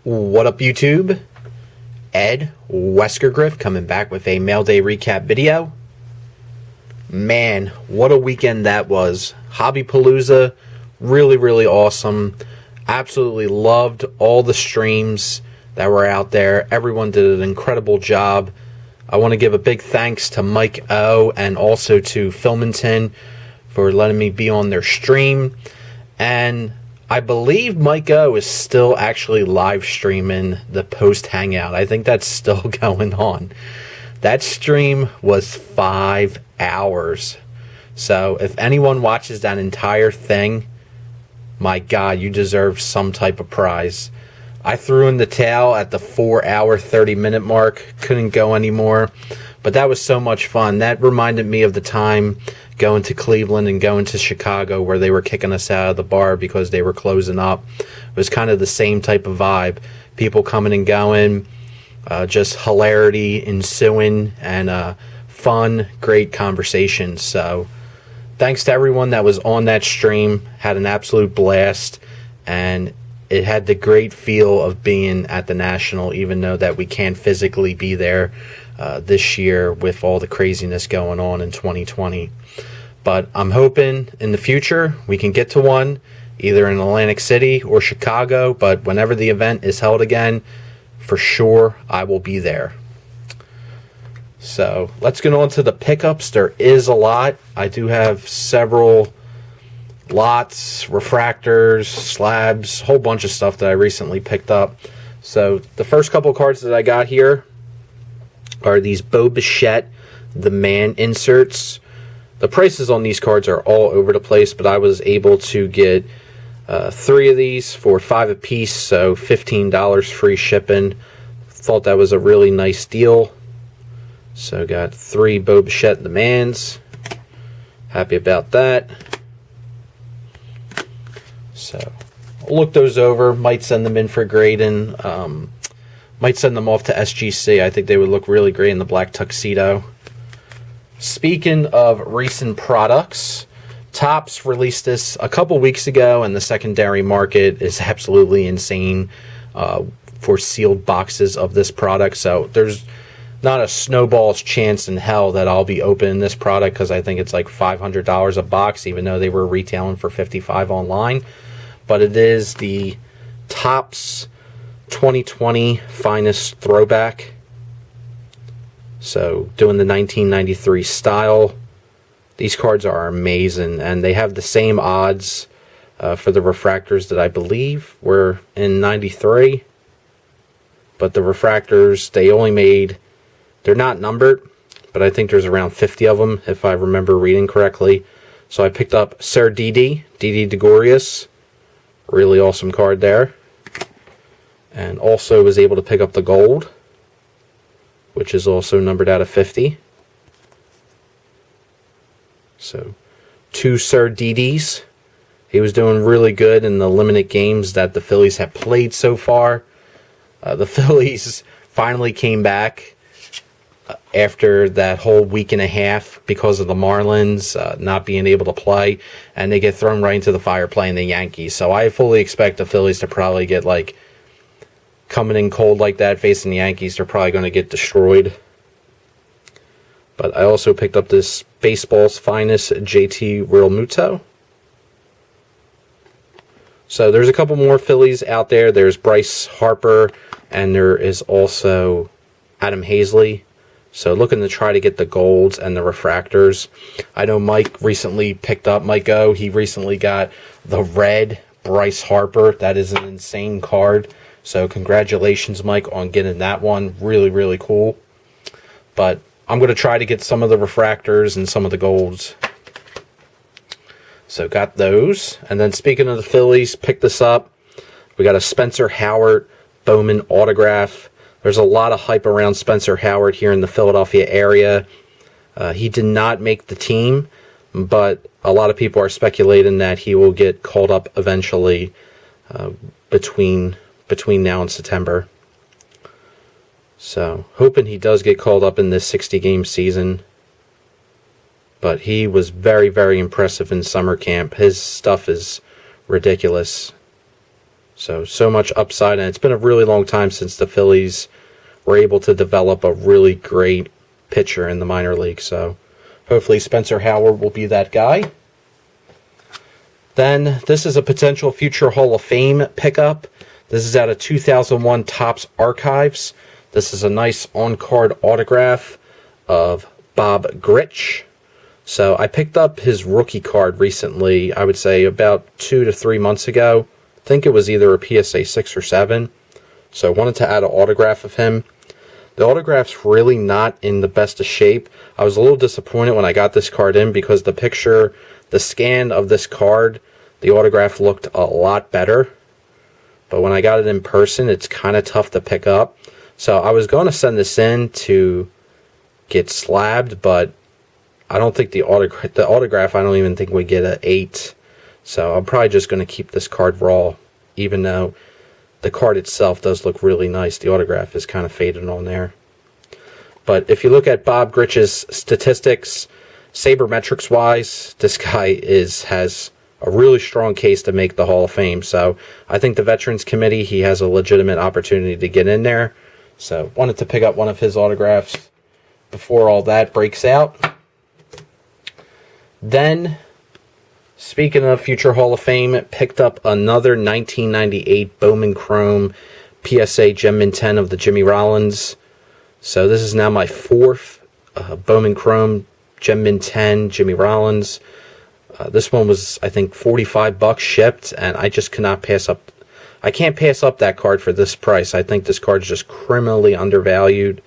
What up, YouTube? Ed Weskergriff coming back with a Mail Day recap video. Man, what a weekend that was. Hobby Palooza, really awesome. Absolutely loved all the streams that were out there. Everyone did an incredible job. I want to give a big thanks to MikeO and also to Philmington for letting me be on their stream. And I believe MikeO is still actually live streaming the post Hangout. I think that's still going on. That stream was 5 hours. So if anyone watches that entire thing, my God, you deserve some type of prize. I threw in the towel at the 4-hour, 30-minute mark. Couldn't go anymore. But that was so much fun. That reminded me of the time going to Cleveland and going to Chicago where they were kicking us out of the bar because they were closing up. It was kind of the same type of vibe. People coming and going, just hilarity ensuing, and fun, great conversations. So thanks to everyone that was on that stream. Had an absolute blast, and it had the great feel of being at the National, even though that we can't physically be there this year with all the craziness going on in 2020. But I'm hoping in the future we can get to one, either in Atlantic City or Chicago. But whenever the event is held again, for sure I will be there. So let's get on to the pickups. There is a lot. I do have several lots, refractors, slabs, whole bunch of stuff that I recently picked up. So the first couple cards that I got here are these Bo Bichette, the man inserts. The prices on these cards are all over the place, but I was able to get 3 of these for $5 a piece, so $15 free shipping. Thought that was a really nice deal. So got 3 Bo Bichette the Mans. Happy about that. So I'll look those over. Might send them in for grading. Might send them off to SGC. I think they would look really great in the black tuxedo. Speaking of recent products, Topps released this a couple weeks ago, and the secondary market is absolutely insane for sealed boxes of this product. So there's not a snowball's chance in hell that I'll be opening this product, because I think it's like $500 a box, even though they were retailing for $55 online. But it is the Topps 2020 Finest Throwback. So doing the 1993 style. These cards are amazing, and they have the same odds for the refractors that I believe were in 93. But the refractors, they only made, they're not numbered, but I think there's around 50 of them if I remember reading correctly. So I picked up Sir Didi Gregorius. Really awesome card there. And also was able to pick up the gold, which is also numbered out of 50. So 2 Sir Didis. He was doing really good in the limited games that the Phillies have played so far. The Phillies finally came back after that whole week and a half because of the Marlins not being able to play, and they get thrown right into the fire playing the Yankees. So I fully expect the Phillies to probably get, like, coming in cold like that facing the Yankees, they're probably going to get destroyed. But I also picked up this Baseball's Finest JT Realmuto. So there's a couple more Phillies out there. There's Bryce Harper, and there is also Adam Hazley. So looking to try to get the golds and the refractors. I know Mike recently picked up, MikeO, he recently got the red Bryce Harper. That is an insane card. So congratulations, Mike, on getting that one. Really cool. But I'm going to try to get some of the refractors and some of the golds. So got those. And then speaking of the Phillies, picked this up. We got a Spencer Howard Bowman autograph. There's a lot of hype around Spencer Howard here in the Philadelphia area. He did not make the team, but a lot of people are speculating that he will get called up eventually between now and September. So hoping he does get called up in this 60-game season. But he was very impressive in summer camp. His stuff is ridiculous. So much upside, and it's been a really long time since the Phillies were able to develop a really great pitcher in the minor league. So hopefully Spencer Howard will be that guy. Then this is a potential future Hall of Fame pickup. This is out of 2001 Topps Archives. This is a nice on-card autograph of Bob Gritsch. So I picked up his rookie card recently, I would say about 2 to 3 months ago. I think it was either a PSA 6 or 7. So I wanted to add an autograph of him. The autograph's really not in the best of shape. I was a little disappointed when I got this card in because the scan of this card, the autograph looked a lot better. But when I got it in person, it's kind of tough to pick up. So I was going to send this in to get slabbed, but I don't think the autograph, I don't even think we get an 8. So I'm probably just going to keep this card raw, even though the card itself does look really nice. The autograph is kind of faded on there. But if you look at Bob Gritsch's statistics, sabermetrics-wise, this guy has a really strong case to make the Hall of Fame. So I think the Veterans Committee, he has a legitimate opportunity to get in there. So wanted to pick up one of his autographs before all that breaks out. Then, speaking of future Hall of Fame, picked up another 1998 Bowman Chrome PSA Gem Mint 10 of the Jimmy Rollins. So this is now my 4th Bowman Chrome Gem Mint 10 Jimmy Rollins. This one was, I think, $45 shipped, and I just cannot pass up. I can't pass up that card for this price. I think this card is just criminally undervalued,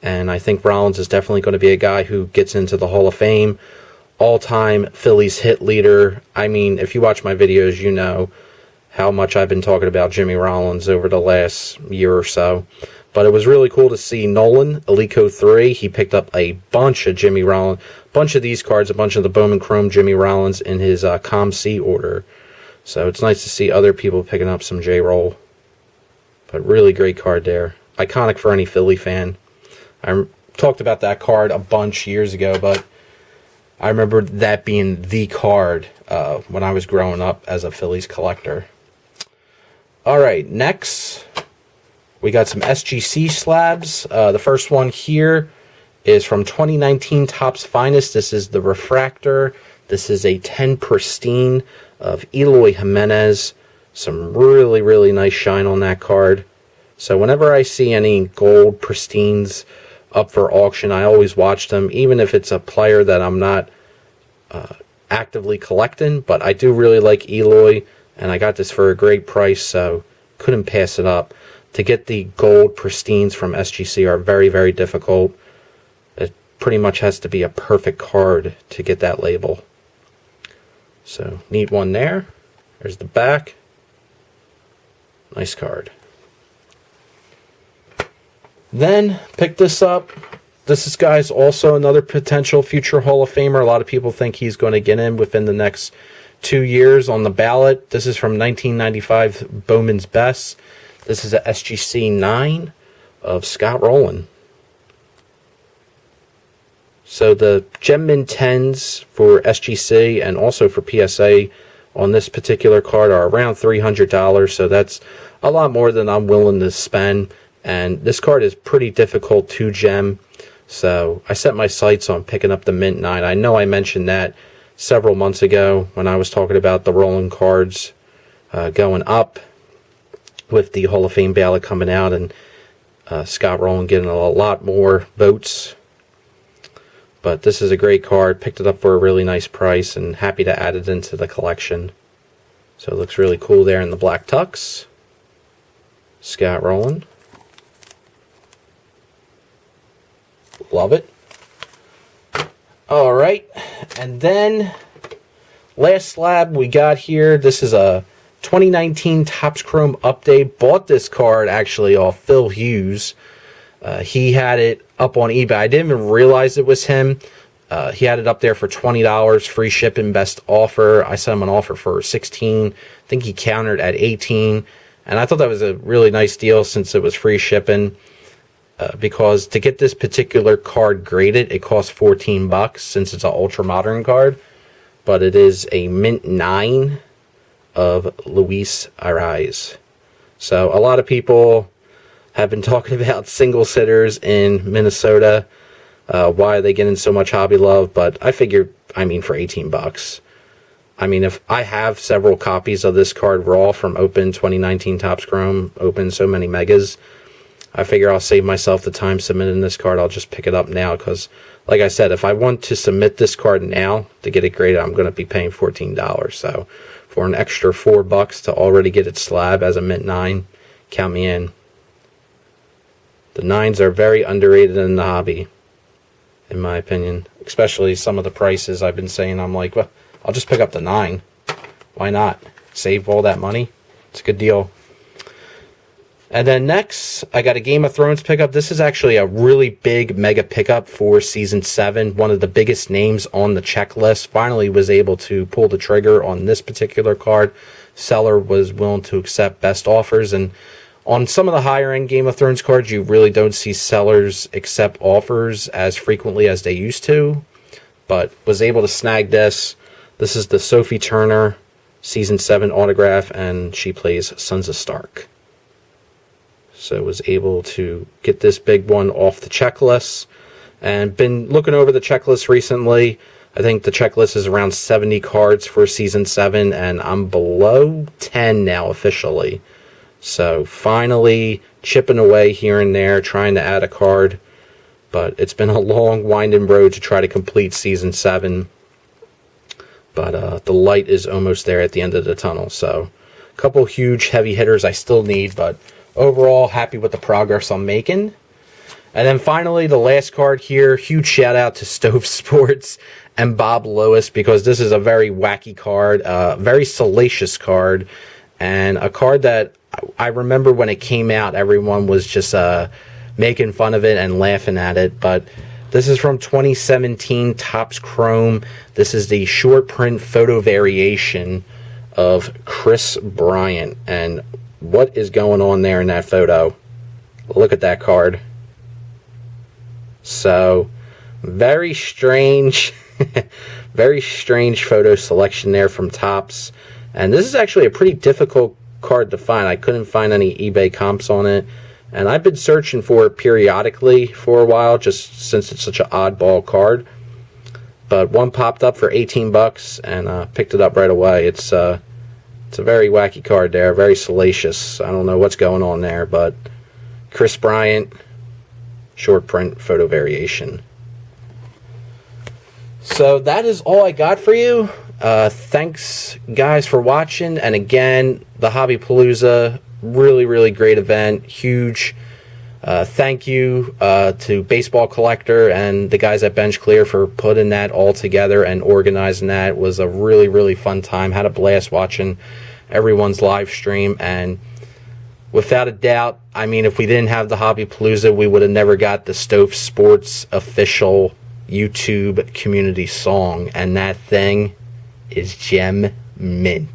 and I think Rollins is definitely going to be a guy who gets into the Hall of Fame. All-time Phillies hit leader. I mean, if you watch my videos, you know how much I've been talking about Jimmy Rollins over the last year or so. But it was really cool to see Nolan, Alico 3. He picked up a bunch of Jimmy Rollins, bunch of these cards, a bunch of the Bowman Chrome Jimmy Rollins in his Com-C order. So it's nice to see other people picking up some J-Roll. But really great card there. Iconic for any Philly fan. I talked about that card a bunch years ago, but I remember that being the card when I was growing up as a Phillies collector. Alright, next we got some SGC slabs. The first one here is from 2019 Topps Finest. This is the refractor. This is a 10 pristine of Eloy Jimenez. Some really, really nice shine on that card. So whenever I see any gold pristines up for auction, I always watch them, even if it's a player that I'm not actively collecting. But I do really like Eloy, and I got this for a great price, so couldn't pass it up. To get the gold pristines from SGC are very, very difficult. It pretty much has to be a perfect card to get that label. So, neat one there. There's the back. Nice card. Then, pick this up. This guy's also another potential future Hall of Famer. A lot of people think he's going to get in within the next 2 years on the ballot. This is from 1995 Bowman's Best. This is a SGC 9 of Scott Rowland. So the Gem Mint 10s for SGC and also for PSA on this particular card are around $300. So that's a lot more than I'm willing to spend. And this card is pretty difficult to gem. So I set my sights on picking up the Mint 9. I know I mentioned that several months ago when I was talking about the rolling cards going up with the Hall of Fame ballot coming out, and Scott Rowland getting a lot more votes. But this is a great card. Picked it up for a really nice price and happy to add it into the collection. So it looks really cool there in the black tux. Scott Rowland. Love it. Alright, and then last slab we got here. This is a 2019 Topps Chrome update. Bought this card actually off Phil Hughes. He had it up on eBay. I didn't even realize it was him. He had it up there for $20, free shipping, best offer. I sent him an offer for $16. I think he countered at $18. And I thought that was a really nice deal since it was free shipping. Because to get this particular card graded, it costs $14 since it's an ultra modern card. But it is a Mint 9 of Luis Ariz. So a lot of people have been talking about single sitters in Minnesota. Why are they getting so much hobby love? But I figured, for $18. If I have several copies of this card raw from Open 2019 Topps Chrome, Open so many megas, I figure I'll save myself the time submitting this card. I'll just pick it up now because, like I said, if I want to submit this card now to get it graded, I'm going to be paying $14. So for an extra $4 to already get it slab as a mint 9, count me in. The 9s are very underrated in the hobby, in my opinion. Especially some of the prices I've been saying. I'm like, well, I'll just pick up the 9. Why not? Save all that money. It's a good deal. And then next, I got a Game of Thrones pickup. This is actually a really big mega pickup for Season 7. One of the biggest names on the checklist. Finally was able to pull the trigger on this particular card. Seller was willing to accept best offers. And on some of the higher end Game of Thrones cards, you really don't see sellers accept offers as frequently as they used to. But was able to snag this. This is the Sophie Turner Season 7 autograph, and she plays Sons of Stark. So was able to get this big one off the checklist. And been looking over the checklist recently. I think the checklist is around 70 cards for Season 7, and I'm below 10 now officially. So finally chipping away here and there, trying to add a card. But it's been a long, winding road to try to complete Season 7. But the light is almost there at the end of the tunnel. So a couple huge heavy hitters I still need, but overall happy with the progress I'm making. And then finally, the last card here, huge shout out to Stove Sports and Bob Lewis, because this is a very wacky card, very salacious card, and a card that I remember when it came out, everyone was just making fun of it and laughing at it. But this is from 2017 Topps Chrome. This is the short print photo variation of Kris Bryant. And what is going on there in that photo? Look at that card. So, very strange, very strange photo selection there from Topps. And this is actually a pretty difficult card to find. I couldn't find any eBay comps on it. And I've been searching for it periodically for a while, just since it's such an oddball card. But one popped up for $18 and picked it up right away. It's a very wacky card there, very salacious. I don't know what's going on there, but Kris Bryant, short print photo variation. So that is all I got for you. Thanks, guys, for watching. And again, the Hobby Palooza, really, really great event. Huge thank you to Baseball Collector and the guys at Bench Clear for putting that all together and organizing that. It was a really, really fun time. Had a blast watching everyone's live stream. And without a doubt, if we didn't have the Hobby Palooza, we would have never got the Stove Sports official YouTube community song. And that thing is gem mint.